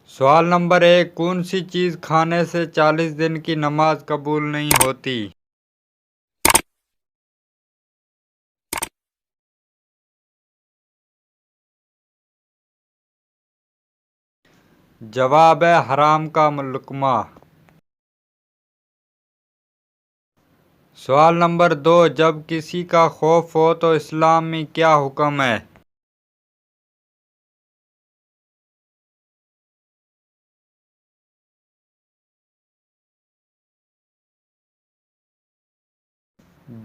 سوال نمبر 1، کون سی چیز کھانے سے 40 دن کی نماز قبول نہیں ہوتی؟ جواب ہے حرام کا لقمہ۔ سوال نمبر 2، جب کسی کا خوف ہو تو اسلام میں کیا حکم ہے؟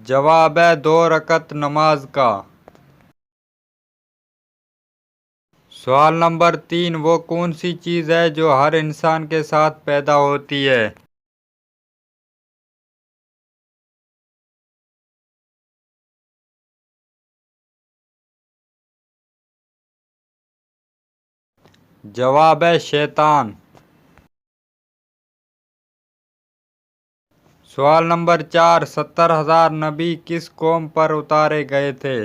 جواب ہے 2 رکعت نماز کا۔ سوال نمبر 3، وہ کون سی چیز ہے جو ہر انسان کے ساتھ پیدا ہوتی ہے؟ جواب ہے شیطان۔ سوال نمبر 4، 70,000 نبی کس قوم پر اتارے گئے تھے؟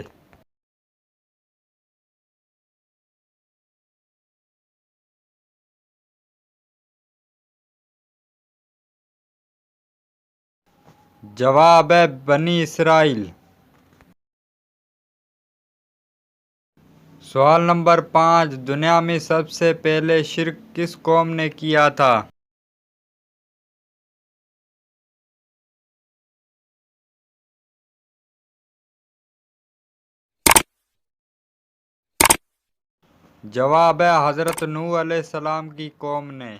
جواب ہے بنی اسرائیل۔ سوال نمبر 5، دنیا میں سب سے پہلے شرک کس قوم نے کیا تھا؟ جواب ہے حضرت نوح علیہ السلام کی قوم نے۔